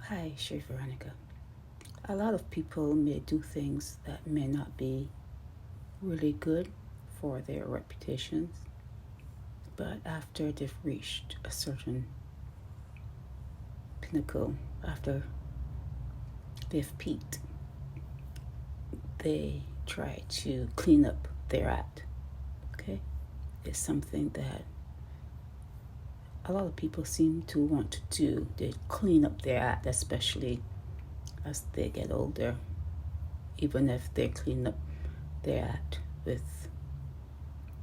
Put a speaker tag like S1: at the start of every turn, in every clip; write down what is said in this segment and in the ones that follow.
S1: Hi, Chef Veronica. A lot of people may do things that may not be really good for their reputations, but after they've reached a certain pinnacle, after they've peaked, they try to clean up their act. Okay? It's something that a lot of people seem to want to do. They clean up their act, especially as they get older, even if they clean up their act with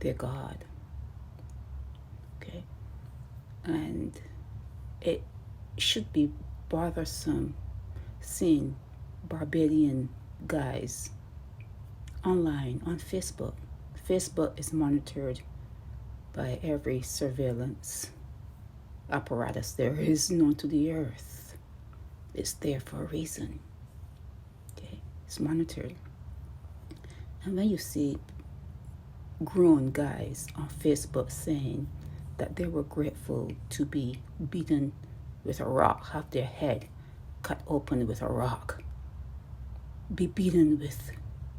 S1: their God. Okay? And it should be bothersome seeing Barbadian guys online on Facebook. Facebook is monitored by every surveillance apparatus there is known to the earth. It's there for a reason. Okay? It's monitored. And when you see grown guys on Facebook saying that they were grateful to be beaten with a rock, have their head cut open with a rock, be beaten with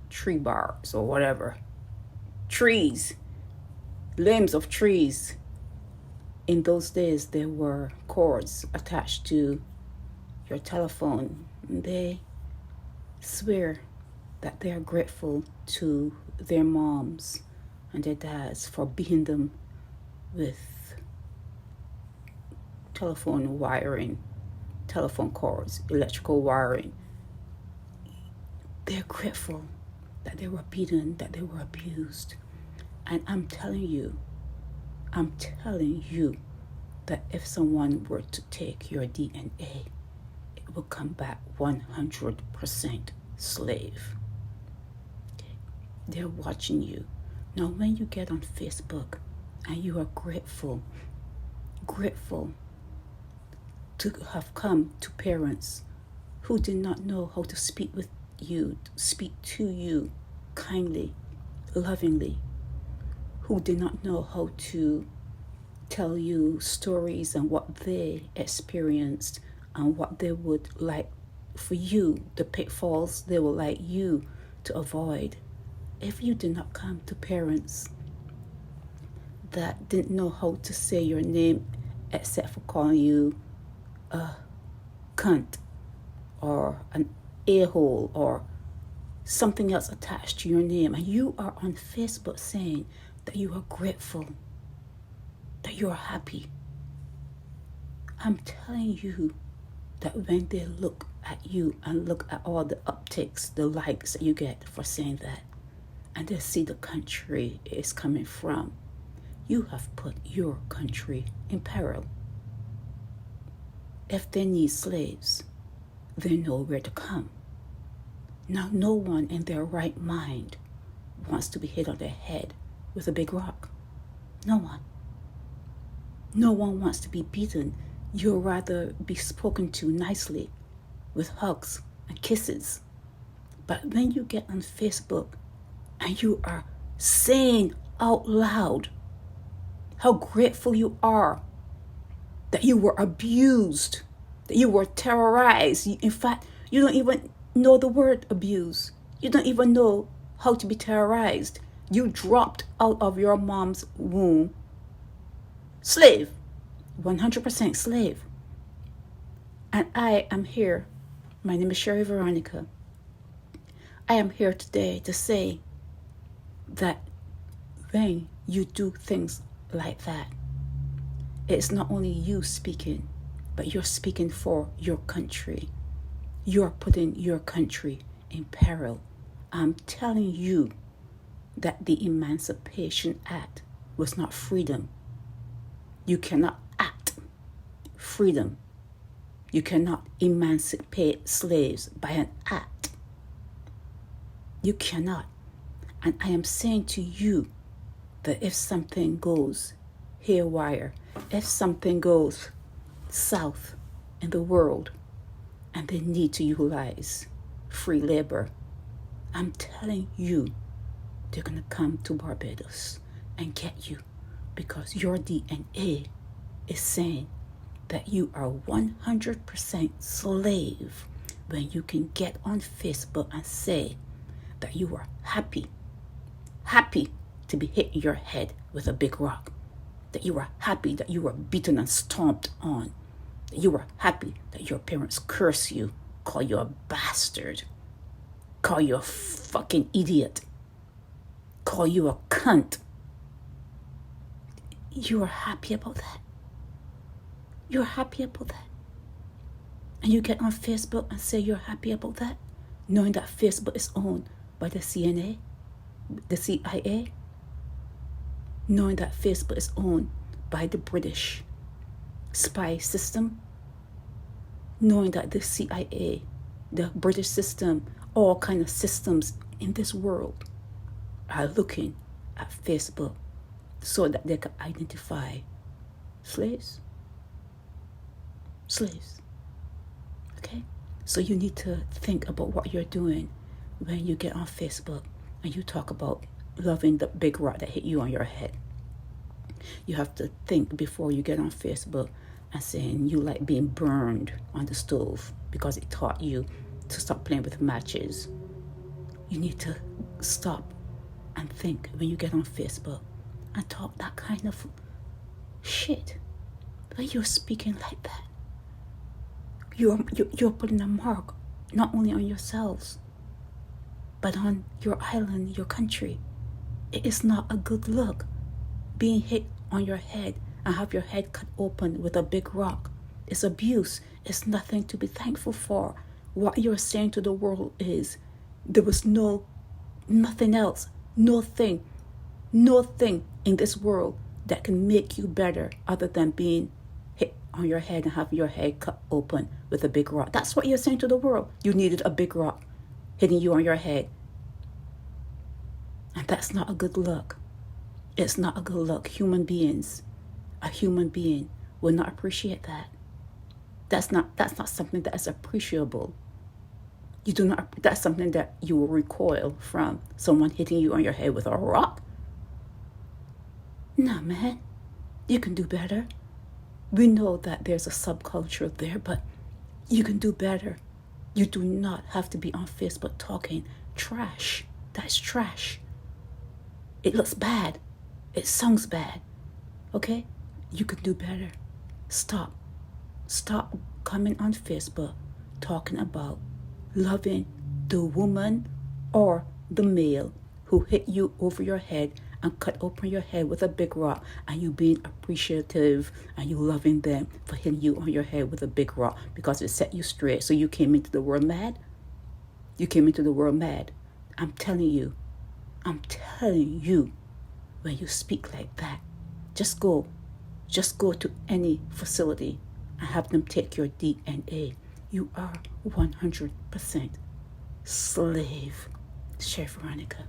S1: tree bars or whatever, trees, limbs of trees. In those days, there were cords attached to your telephone. They swear that they are grateful to their moms and their dads for beating them with telephone wiring, telephone cords, electrical wiring. They're grateful that they were beaten, that they were abused. And I'm telling you that if someone were to take your DNA, it will come back 100% slave. Okay? They're watching you. Now, when you get on Facebook and you are grateful to have come to parents who did not know how to speak to you kindly, lovingly, who did not know how to tell you stories and what they experienced and what they would like for you, the pitfalls they would like you to avoid. If you did not come to parents that didn't know how to say your name except for calling you a cunt or an a-hole or something else attached to your name, and you are on Facebook saying that you are grateful, that you are happy, I'm telling you that when they look at you and look at all the upticks, the likes that you get for saying that, and they see the country it is coming from, you have put your country in peril. If they need slaves, they know where to come. Now, no one in their right mind wants to be hit on their head with a big rock. No one. No one wants to be beaten. You'd rather be spoken to nicely with hugs and kisses. But when you get on Facebook and you are saying out loud how grateful you are that you were abused, that you were terrorized. In fact, you don't even know the word abuse. You don't even know how to be terrorized. You dropped out of your mom's womb. Slave. 100% slave. And I am here. My name is Sherry Veronica. I am here today to say that when you do things like that, it's not only you speaking, but you're speaking for your country. You're putting your country in peril. I'm telling you that the Emancipation Act was not freedom. You cannot act freedom. You cannot emancipate slaves by an act. You cannot. And I am saying to you that if something goes haywire, if something goes south in the world and they need to utilize free labor, I'm telling you, they're going to come to Barbados and get you because your DNA is saying that you are 100% slave when you can get on Facebook and say that you are happy to be hit in your head with a big rock, that you are happy that you were beaten and stomped on, that you were happy that your parents curse you, call you a bastard, call you a fucking idiot, call you a cunt. You are happy about that. You're happy about that. And you get on Facebook and say you're happy about that, knowing that Facebook is owned by the CNA, the CIA, knowing that Facebook is owned by the British spy system, knowing that the CIA, the British system, all kind of systems in this world are looking at Facebook so that they can identify slaves. Okay? So you need to think about what you're doing when you get on Facebook and you talk about loving the big rock that hit you on your head. You have to think before you get on Facebook and saying you like being burned on the stove because it taught you to stop playing with matches. You need to stop and think when you get on Facebook and talk that kind of shit. When you're speaking like that, you're putting a mark not only on yourselves, but on your island, your country. It is not a good look being hit on your head and have your head cut open with a big rock. It's abuse. It's nothing to be thankful for. What you're saying to the world is there was nothing else, no thing in this world that can make you better other than being hit on your head and have your head cut open with a big rock. That's what you're saying to the world. You needed a big rock hitting you on your head. And that's not a good look. It's not a good look. A human being will not appreciate that. That's not something that is appreciable. That's something that you will recoil from, someone hitting you on your head with a rock. No, man, you can do better. We know that there's a subculture there, but you can do better. You do not have to be on Facebook talking trash. That's trash. It looks bad. It sounds bad. Okay? You can do better. Stop coming on Facebook talking about loving the woman or the male who hit you over your head and cut open your head with a big rock, and you being appreciative and you loving them for hitting you on your head with a big rock because it set you straight. So you came into the world mad? You came into the world mad. I'm telling you, when you speak like that, just go to any facility and have them take your DNA. You are 100% slave. Chef Veronica.